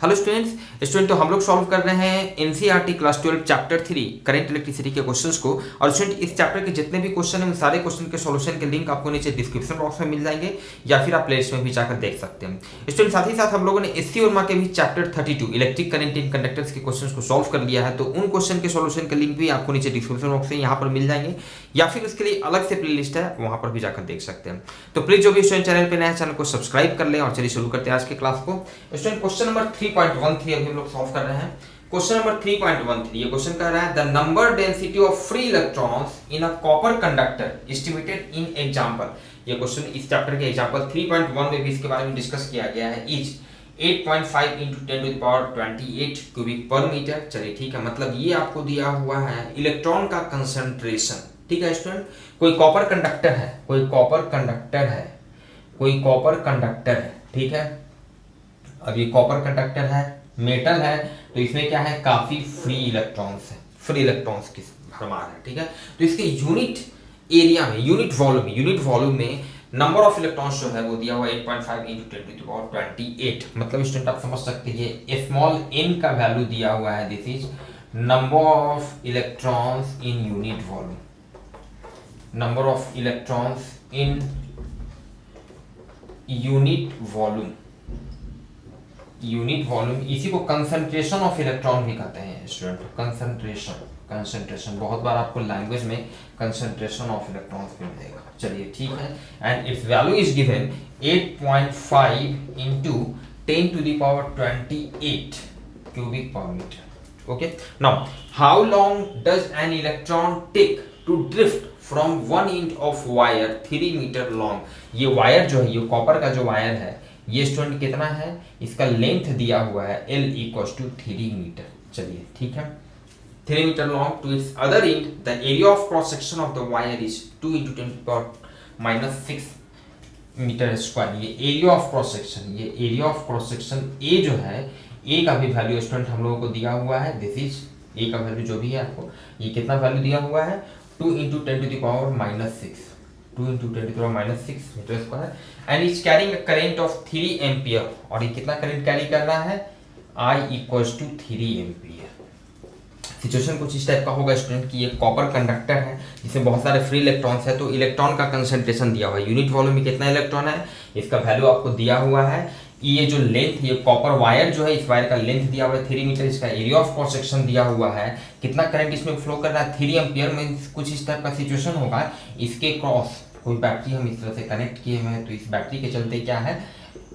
Hello student तो हम लोग सॉल्व कर रहे हैं NCERT class 12 chapter 3 current electricity के क्वेश्चंस को। और स्टूडेंट इस चैप्टर के जितने भी क्वेश्चन हैं उन सारे क्वेश्चन के सॉल्यूशन के लिंक आपको नीचे डिस्क्रिप्शन बॉक्स में मिल जाएंगे या फिर आप प्लेलिस्ट में भी जाकर देख सकते हैं। स्टूडेंट साथ ही साथ हम लोगों ने एससी और के भी chapter 32 electric current in conductors के क्वेश्चन को सॉल्व कर लिया है, तो उन क्वेश्चन के सॉल्यूशन के लिंक भी आपको नीचे डिस्क्रिप्शन बॉक्स में यहाँ पर मिल जाएंगे या फिर उसके लिए अलग से प्लेलिस्ट है, वहां पर भी जाकर देख सकते हैं। तो प्लीज जो भी स्टूडेंट चैनल पे नया चैनल को सब्सक्राइब कर लें और चलिए शुरू करते हैं आज के क्लास को। स्टूडेंट क्वेश्चन नंबर 3.13 अभी हम लोग सॉल्व कर रहे हैं। क्वेश्चन नंबर 3.13 ये क्वेश्चन कह रहा है the number density of free electrons in a copper conductor estimated in example. ये क्वेश्चन इस चैप्टर के एग्जांपल 3.1 में भी इसके बारे में डिस्कस किया गया है। Is 8.5 × 10⁻28 cubic per metre. चलिए ठीक है, मतलब ये आपको दिया हुआ है इलेक्ट्रॉन का कंसंट्रेशन। ठीक है स्टूडेंट, कोई कॉपर कंडक्टर है, ठीक है। अब ये कॉपर कंडक्टर है, मेटल है, तो इसमें क्या है, काफी फ्री इलेक्ट्रॉन्स की भरमार है। ठीक है, तो इसके यूनिट एरिया में, यूनिट वॉल्यूम में नंबर ऑफ इलेक्ट्रॉन्स जो है वो दिया हुआ 8.5 × 10⁻28। मतलब स्टूडेंट आप समझ सकते हैं ये स्मॉल n का वैल्यू दिया हुआ है। This is number of electrons in unit volume, number of electrons in unit volume इसी को कंसंट्रेशन ऑफ इलेक्ट्रॉन भी कहते हैं स्टूडेंट। कंसंट्रेशन बहुत बार आपको लैंग्वेज में कंसंट्रेशन ऑफ इलेक्ट्रॉन्स भी मिलेगा। चलिए ठीक है, and its value is given 8.5 × 10⁻28 cubic per metre. Okay, now how long does an electron take to drift from one end of wire 3 metre long. ये wire जो है, ये कॉपर का जो वायर है, ये स्टूडेंट कितना है, इसका लेंथ दिया हुआ है L = 3 मीटर। चलिए ठीक है, 3 metre long to its other end the area of cross section of the wire is 2 × 10⁻6 metre square. ये area of cross section A जो है, ए का भी वैल्यू स्टूडेंट हम लोगों को दिया हुआ है। दिस इज ए का वैल्यू जो भी है आपको, ये कितना वैल्यू दिया हुआ है, 2 × 10⁻6 metre square and is carrying a current of 3 ampere. और ये कितना करंट कैरी कर रहा है, I = 3 एम्पियर। सिचुएशन कुछ इस टाइप का होगा स्टूडेंट कि ये कॉपर कंडक्टर है जिसमें बहुत सारे फ्री इलेक्ट्रॉन्स है, तो इलेक्ट्रॉन का कंसंट्रेशन दिया हुआ है, यूनिट वॉल्यूम में कितना इलेक्ट्रॉन है इसका वैल्यू आपको दिया हुआ है। ये जो लेंथ, ये कॉपर वायर जो है, इस वायर का लेंथ दिया हुआ है 3 मीटर, इसका एरिया ऑफ क्रॉस सेक्शन दिया हुआ है, कितना करंट इसमें फ्लो कर रहा है 3 एम्पियर में। कुछ इस टाइप का सिचुएशन होगा, इसके क्रॉस कोई बैटरी हम इस तरह से कनेक्ट किए हुए हैं, तो इस बैटरी के चलते क्या है,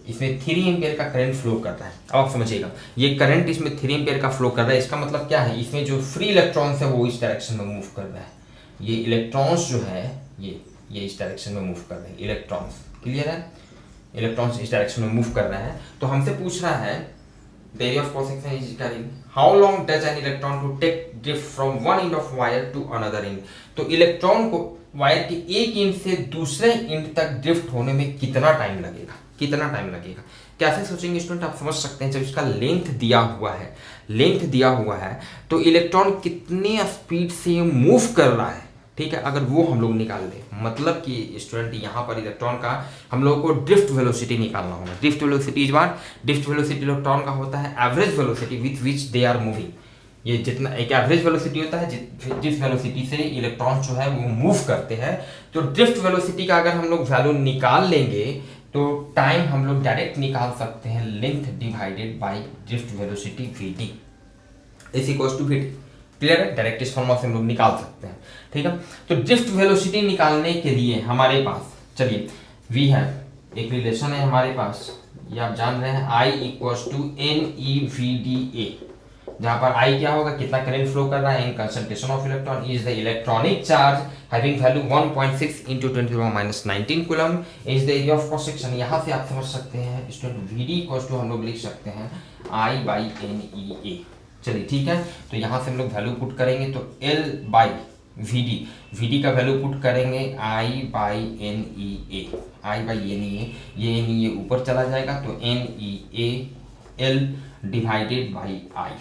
इसमें 3 एम्पियर का करंट फ्लो कर रहा है। अब आप समझिएगा, ये करंट इसमें 3 एम्पियर का फ्लो कर रहा है, इसका मतलब क्या है, इसमें जो फ्री इलेक्ट्रॉन्स है वो इस डायरेक्शन में मूव कर रहा है। ये इलेक्ट्रॉन्स जो है ये इस डायरेक्शन में मूव कर रहे हैं, इलेक्ट्रॉन्स, क्लियर है, इलेक्ट्रॉन्स इस डायरेक्शन में मूव कर रहे हैं। तो हमसे पूछ रहा है the area of cross section is carrying how long does an electron to take drift from one end of wire to another end। तो इलेक्ट्रॉन को वायर के एक एंड से दूसरे एंड तक ड्रिफ्ट होने में कितना टाइम लगेगा। कैसे सोचेंगे स्टूडेंट, आप समझ सकते हैं, जब इसका लेंथ दिया हुआ है तो इलेक्ट्रॉन कितने स्पीड से मूव कर रहा है। ठीक है, अगर वो हम लोग निकाल दें, मतलब कि स्टूडेंट यहाँ पर इलेक्ट्रॉन का हम लोगों को ड्रिफ्ट वेलोसिटी निकालना होगा। ड्रिफ्ट वेलोसिटी इलेक्ट्रॉन का होता है average velocity with which they are moving. ये जितना एक एवरेज वेलोसिटी होता है जिस वेलोसिटी से इलेक्ट्रॉन जो है वो मूव करते हैं। तो ड्रिफ्ट वेलोसिटी का अगर हम लोग वैल्यू निकाल लेंगे तो टाइम हम लोग डायरेक्ट निकाल सकते हैं, length divided by drift velocity vt is equal to vt। Clear है, डायरेक्ट इस फॉर्मूला से हम लोग निकाल सकते हैं। ठीक है, तो ड्रिफ्ट वेलोसिटी निकालने के लिए हमारे पास, चलिए वी है एक रिलेशन है हमारे पास, ये आप जान रहे हैं, I = NeVDA, जहां पर I क्या होगा, कितना करंट फ्लो कर रहा है, in concentration of electron is the electronic charge having value 1.6 × 10⁻19 coulomb is the area of cross section. यहां से आप समझ सकते हैं स्टूडेंट VD = हम लोग लिख सकते हैं I/NEA। चलिए ठीक है, तो यहाँ से हम लोग वैल्यू पुट करेंगे तो L/VD का वैल्यू पुट करेंगे I/NEA, ये NEA ऊपर चला जाएगा तो NEA L divided by I।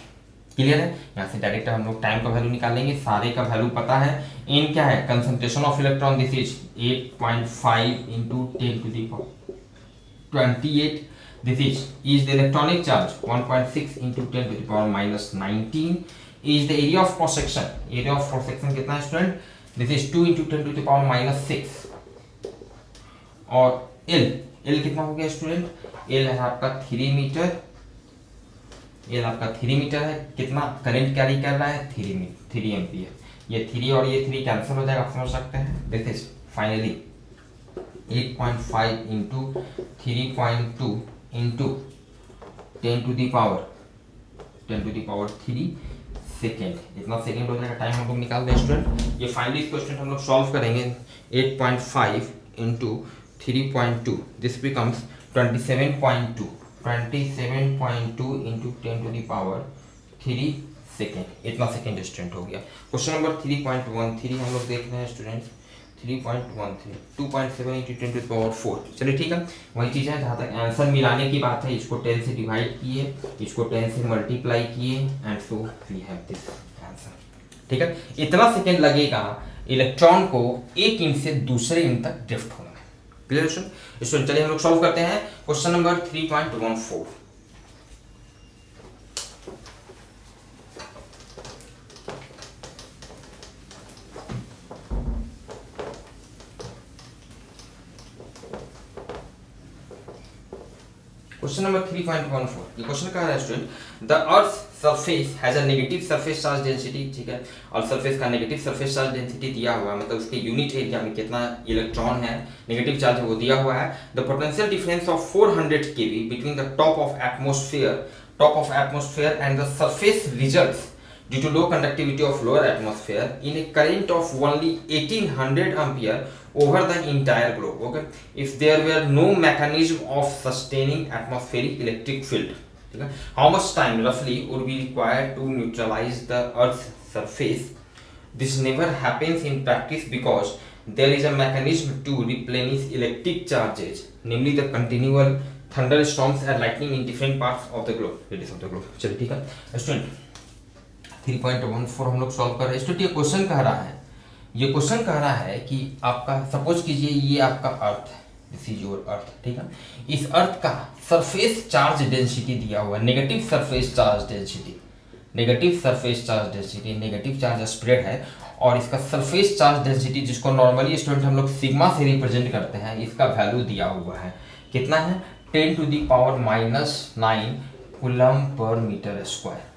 Clear है, यहाँ से डायरेक्ट हम लोग टाइम का वैल्यू निकालेंगे, सारे का वैल्यू पता है। n क्या है, concentration of electron, this is 8.5 × 10⁻28 This is the electronic charge 1.6 into 10 to the power minus 19 is the area of cross section. Area of cross section कितना है student? This is 2 into 10 to the power minus 6 और L कितना हो गया student? L है आपका 3 metre. L आपका 3 metre है। कितना करंट कैरी कर रहा है? 3 एम्पियर। ये 3 और ये 3 कैंसिल हो जाएगा, आप समझ सकते हैं। This is finally 8.5 into 3.2 into 10 to the power 3 second. इतना सेकेंड हो जाएगा, टाइम हम लोग निकाल दें स्टूडेंट। ये फाइनली इस क्वेश्चन हम लोग सॉल्व करेंगे। 8.5 into 3.2 this becomes 27.2 into 10 to the power 3 second. इतना सेकेंड स्टूडेंट हो गया। क्वेश्चन नंबर 3.13 हम लोग देख रहे हैं student. 3.13 2.7 into 10 to the power 4। चलिए ठीक है, वही चीज़ है। जहाँ तक आंसर मिलाने की बात है, इसको 10 से डिवाइड किए, इसको 10 से मल्टीप्लाई किए and so we have this answer. ठीक है, इतना सेकेंड लगेगा इलेक्ट्रॉन को एक इंच से दूसरे इंच तक ड्रिफ्ट होने में। Clear student? चलिए हम लोग सॉल्व करते हैं क्वेश्चन नंबर 3.14। क्वेश्चन नंबर 3.14 ये क्वेश्चन कह रहा है student, the earth surface has a negative surface charge density. ठीक है, और सरफेस का नेगेटिव सरफेस चार्ज डेंसिटी दिया हुआ है, मतलब उसके यूनिट एरिया में कितना इलेक्ट्रॉन है, नेगेटिव चार्ज है वो दिया हुआ है। The potential difference of 400 kV between the top of atmosphere and the surface results due to low conductivity of lower atmosphere in a current of only 1800 ampere over the entire globe. Okay, if there were no mechanism of sustaining atmospheric electric field, okay, how much time roughly would be required to neutralize the Earth's surface? This never happens in practice because there is a mechanism to replenish electric charges, namely the continual thunderstorms and lightning in different parts of the globe. चलिए ठीक है student, 3.14 हम लोग solve कर रहे हैं। ये question कह रहा है कि आपका सपोज कीजिए ये आपका अर्थ है, दिस इज योर अर्थ। ठीक है, इस अर्थ का सरफेस चार्ज डेंसिटी दिया हुआ है, negative surface charge density, negative charge spread है, और इसका सरफेस चार्ज डेंसिटी जिसको नॉर्मली स्टूडेंट हम लोग सिग्मा से रिप्रेजेंट करते हैं, इसका वैल्यू दिया हुआ है। कितना है? 10 to the power -9 coulomb per metre square.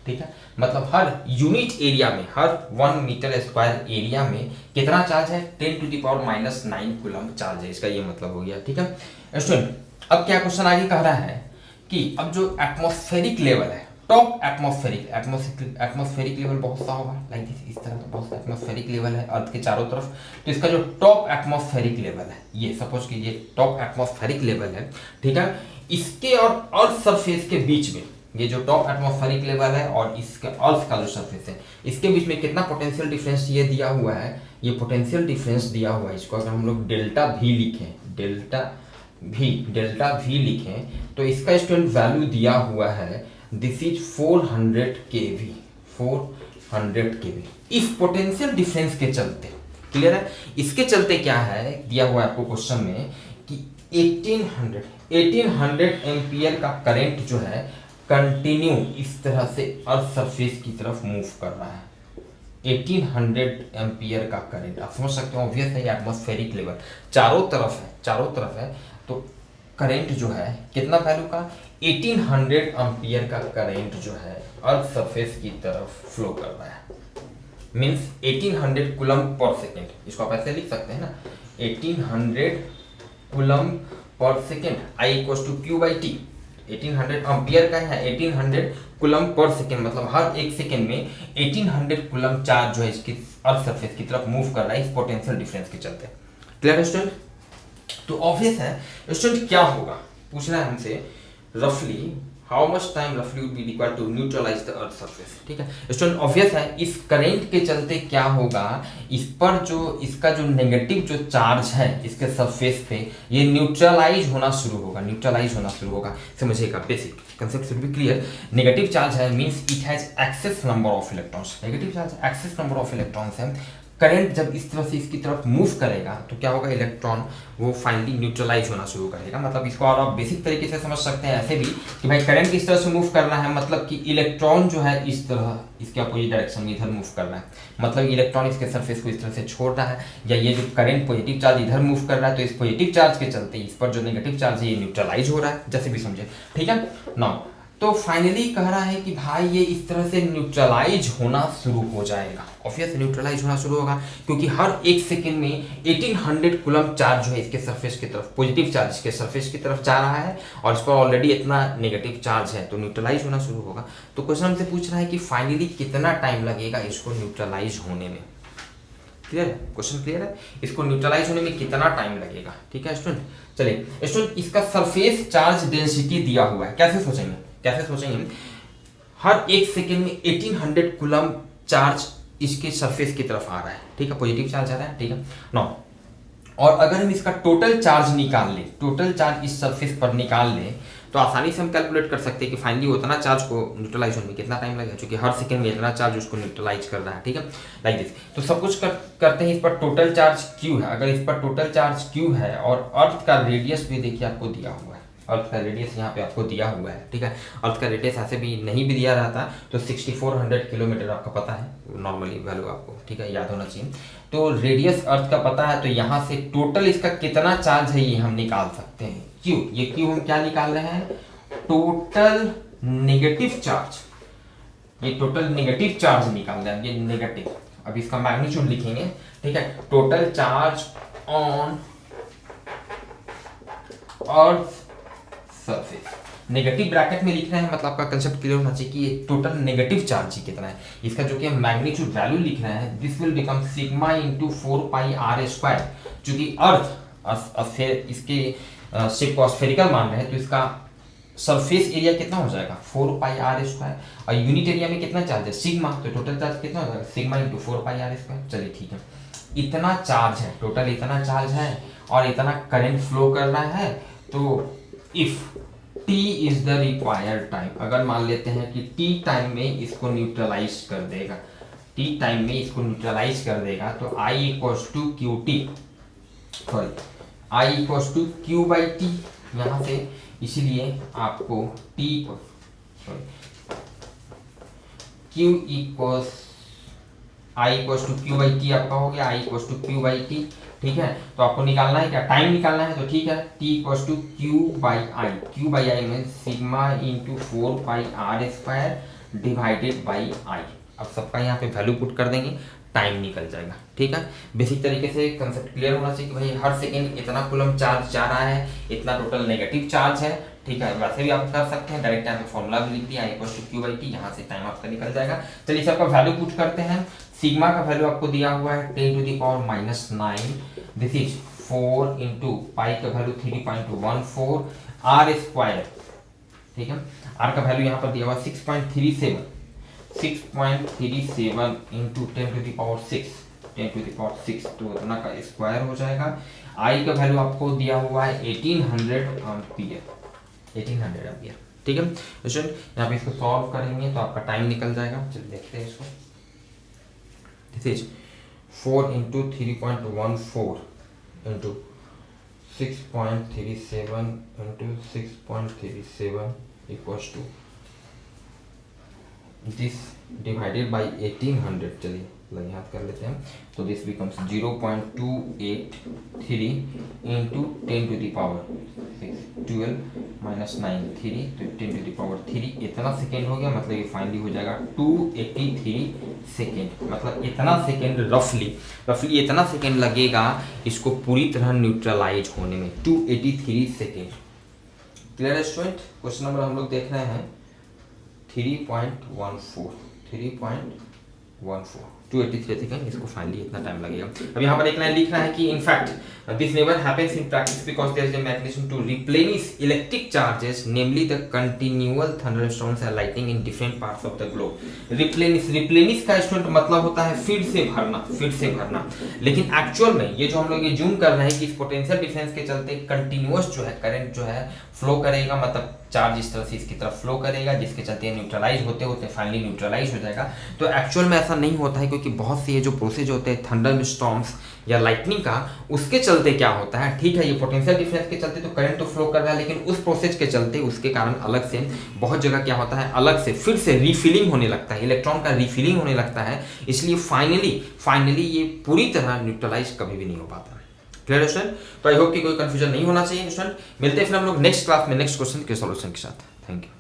ठीक है, मतलब हर यूनिट एरिया में, हर 1 मीटर स्क्वायर एरिया में कितना चार्ज है? 10 to the power -9 coulomb charge है। इसका ये मतलब हो गया। ठीक है स्टूडेंट, अब क्या क्वेश्चन आगे कह रहा है कि अब जो एटमॉस्फेरिक लेवल है, टॉप एटमॉस्फेरिक लेवल बहुत सा होगा, लाइक दिस, इस तरह का बहुत सा एटमॉस्फेरिक लेवल है अर्थ के चारों तरफ। तो इसका जो टॉप एटमॉस्फेरिक लेवल है, ये सपोज कीजिए टॉप एटमॉस्फेरिक लेवल है। ठीक है, इसके और अर्थ सरफेस के बीच में, ये जो टॉप एटमॉस्फेरिक लेवल है और इसके अर्थ का जो सरफेस है, इसके बीच में कितना पोटेंशियल डिफरेंस ये दिया हुआ है? ये पोटेंशियल डिफरेंस दिया हुआ है, इसको अगर हम लोग डेल्टा भी लिखें तो इसका स्टूडेंट वैल्यू दिया हुआ है, दिस इज 400 kV। इस पोटेंशियल डिफरेंस के चलते, क्लियर है, इसके चलते क्या है दिया हुआ है आपको क्वेश्चन में कि 1800 एम्पियर का करंट जो है कंटिन्यू इस तरह से अर्थ सरफेस की तरफ मूव कर रहा है। 1800 एम्पियर का करंट, आप समझ सकते हो, ऑब्वियस है, एटमॉस्फेरिक लेवल चारों तरफ है, तो करंट जो है कितना वैल्यू का? 1800 एम्पियर का करंट जो है अर्थ सरफेस की तरफ फ्लो कर रहा है, मींस 1800 कूलम पर सेकेंड। इसको आप ऐसे लिख सकते हैं ना, 1800 coulomb per second, I = Q/T। 1800 ampere का है, 1800 कूलम पर सेकेंड, मतलब हर एक सेकेंड में 1800 कूलम चार्ज जो है इसकी अर्थ सरफेस की तरफ मूव कर रहा है इस पोटेंशियल डिफरेंस के चलते। क्लियर है स्टूडेंट? तो ऑब्वियस है स्टूडेंट, क्या होगा पूछ रहा है हमसे, रफली हाउ मच टाइम रफली would be required to neutralise the earth surface. ठीक है स्टूडेंट, ऑब्वियस है इस करंट के चलते क्या होगा, इस पर जो इसका जो नेगेटिव जो चार्ज है इसके सरफेस पे, ये न्यूट्रलाइज होना शुरू होगा। समझिएगा, basic concept should be clear. Negative charge है means it has excess number of electrons, negative charge excess number of electrons है, करंट जब इस तरह से इसकी तरफ मूव करेगा तो क्या होगा, इलेक्ट्रॉन वो फाइनली न्यूट्रलाइज होना शुरू करेगा। मतलब इसको और आप बेसिक तरीके से समझ सकते हैं ऐसे भी कि भाई करंट इस तरह से मूव कर रहा है, मतलब कि इलेक्ट्रॉन जो है इस तरह इसके अपोजिट डायरेक्शन में इधर मूव कर रहा है, मतलब इलेक्ट्रॉन इसके सरफेस को इस तरह से छोड़ रहा है, या ये जो करंट पॉजिटिव चार्ज इधर मूव कर रहा है तो इस पॉजिटिव चार्ज के चलते इस पर जो नेगेटिव चार्ज है ये न्यूट्रलाइज हो रहा है, जैसे भी समझे, ठीक है ना। तो फाइनली कह रहा है कि भाई ये इस तरह से न्यूट्रलाइज होना शुरू हो जाएगा, ऑब्वियस न्यूट्रलाइज होना शुरू होगा, क्योंकि हर एक सेकंड में 1800 कूलम चार्ज जो है इसके सरफेस की तरफ, पॉजिटिव चार्ज इसके सरफेस की तरफ जा रहा है और इस पर ऑलरेडी इतना नेगेटिव चार्ज है, तो न्यूट्रलाइज होना शुरू होगा। तो क्वेश्चन हमसे पूछ रहा है कि फाइनली कितना टाइम लगेगा इसको न्यूट्रलाइज होने में। क्लियर है, क्वेश्चन क्लियर है, इसको न्यूट्रलाइज होने में कितना टाइम लगेगा, ठीक है स्टूडेंट। चलिए स्टूडेंट, इसका सरफेस चार्ज डेंसिटी दिया हुआ है, कैसे सोचेंगे, हर एक सेकेंड में 1800 कूलम चार्ज इसके सरफेस की तरफ आ रहा है, ठीक है, पॉजिटिव चार्ज आ रहा है, ठीक है नो। और अगर हम इसका टोटल चार्ज निकाल लें, टोटल चार्ज इस सरफेस पर निकाल लें, तो आसानी से हम कैलकुलेट कर सकते हैं कि फाइनली उतना चार्ज को न्यूट्रलाइज होने में कितना टाइम लगेगा, क्योंकि हर सेकंड में इतना चार्ज उसको न्यूट्रलाइज कर रहा है, ठीक है, लाइक दिस। तो सब कुछ करते हैं, इस पर टोटल चार्ज क्यू है, अगर इस पर टोटल चार्ज क्यू है और अर्थ का रेडियस भी देखिए आपको दिया हुआ है, अर्थ का रेडियस यहाँ पे आपको दिया हुआ है, ठीक है, अर्थ का रेडियस ऐसे भी नहीं भी दिया रहता तो 6400 किलोमीटर आपका पता है नॉर्मली वैल्यू आपको, ठीक है, याद होना चाहिए। तो रेडियस अर्थ का पता है, तो यहाँ से टोटल इसका कितना चार्ज है ये हम निकाल सकते हैं, क्यू, ये क्यू हम क्या निकाल रहे हैं, टोटल नेगेटिव चार्ज, ये टोटल नेगेटिव चार्ज निकाल रहे हैं, ये नेगेटिव, अब इसका मैग्नीट्यूड लिखेंगे, ठीक है, total charge on earth surface, negative bracket में लिख रहे हैं, मतलब आपका कंसेप्ट क्लियर होना चाहिए कि ये टोटल नेगेटिव चार्ज ही कितना है, इसका जो कि हम मैग्नीट्यूड वैल्यू लिख रहे हैं, this will become sigma into 4πr², चूंकि अर्थ इसके शेप को स्फेरिकल मान रहे हैं तो इसका सरफेस एरिया कितना हो जाएगा 4πr², और यूनिट एरिया में कितना चार्ज है सिग्मा, तो टोटल चार्ज कितना हो जाएगा सिग्मा इंटू 4πr²। चलिए ठीक है, इतना चार्ज है, टोटल इतना चार्ज है और इतना करंट फ्लो कर रहा है, तो if t is the required time, अगर मान लेते हैं कि t टाइम में इसको न्यूट्रलाइज कर देगा, t टाइम में इसको न्यूट्रलाइज कर देगा, तो I equals to q t, sorry I equals to Q by t, यहाँ से इसीलिए आपको t q equals I equals to Q by t आपका हो गया, I equals to Q by t, ठीक है। तो आपको निकालना है क्या, टाइम निकालना है, तो ठीक है, t equals to Q by I में sigma into 4πr² divided by I. अब सबका यहाँ पे वैल्यू पुट कर देंगे, टाइम निकल जाएगा, ठीक है। बेसिक तरीके से कंसेप्ट क्लियर होना चाहिए कि भाई हर सेकेंड इतना कूलम चार्ज जा रहा है, इतना टोटल नेगेटिव चार्ज है, ठीक है। वैसे भी आप कर सकते हैं, डायरेक्ट टाइम में फॉर्मूला भी लिख दिया, I equals to Q by t, यहाँ से टाइम आपका निकल जाएगा। चलिए सबका वैल्यू पुट करते हैं, सिग्मा का वैल्यू आपको दिया हुआ है 10⁻⁹, दिस इज 4 इंटू पाई का वैल्यू 3.14 r², ठीक है। r का वैल्यू यहाँ पर दिया हुआ 6.37 इंटू 10⁻6, तो उतना का स्क्वायर हो जाएगा। I का वैल्यू आपको दिया हुआ है 1800 एम्पियर, ठीक है। स्टूडेंट यहाँ पे इसको सॉल्व करेंगे तो आपका टाइम निकल जाएगा, चलिए देखते हैं इसको। This is 4 into 3.14 into 6.37 into 6.37 equals to this divided by 1800, चलिए याद कर लेते हैं, तो दिस बिकम्स 0.283 इंटू 10⁻⁶ 12 - 9 3, तो 10⁻³ इतना सेकेंड हो गया, मतलब ये फाइनली हो जाएगा 283 सेकेंड, मतलब इतना सेकेंड रफली इतना सेकेंड लगेगा इसको पूरी तरह न्यूट्रलाइज होने में, 283 सेकेंड। क्लियर है स्टूडेंट। क्वेश्चन नंबर हम लोग देख रहे हैं 3.14 283 सेकंड, इसको फाइनली इतना टाइम लगेगा। अब यहाँ पर एक लाइन लिख रहा है कि in fact this never happens in practice because there is a mechanism to replenish electric charges namely the continual thunderstorms and lightning in different parts of the globe. Replenish का स्टूडेंट मतलब होता है फिर से भरना, लेकिन एक्चुअल में ये जो हम लोग ये जूम कर रहे हैं कि इस पोटेंशियल डिफरेंस के चलते कंटिन्यूअस जो है करंट जो है फ्लो करेगा, मतलब चार्ज इस तरह से इसकी तरफ फ्लो करेगा, जिसके चलते न्यूट्रलाइज होते होते फाइनली न्यूट्रलाइज हो जाएगा। तो एक्चुअल में ऐसा नहीं होता है, क्योंकि बहुत सी ये जो प्रोसेस होते हैं थंडर स्टॉर्म्स या लाइटनिंग का, उसके चलते क्या होता है, ठीक है ये पोटेंशियल डिफरेंस के चलते तो करंट तो फ्लो कर रहा है, लेकिन उस प्रोसेस के चलते उसके कारण अलग से बहुत जगह क्या होता है, अलग से फिर से रीफिलिंग होने लगता है, इलेक्ट्रॉन का रीफिलिंग होने लगता है, इसलिए फाइनली ये पूरी तरह न्यूट्रलाइज कभी भी नहीं हो पाता। Clear student? तो आई होप कि कोई कंफ्यूजन नहीं होना चाहिए स्टूडेंट। मिलते हैं फिर हम लोग नेक्स्ट क्लास में नेक्स्ट क्वेश्चन के सॉल्यूशन के साथ। Thank you.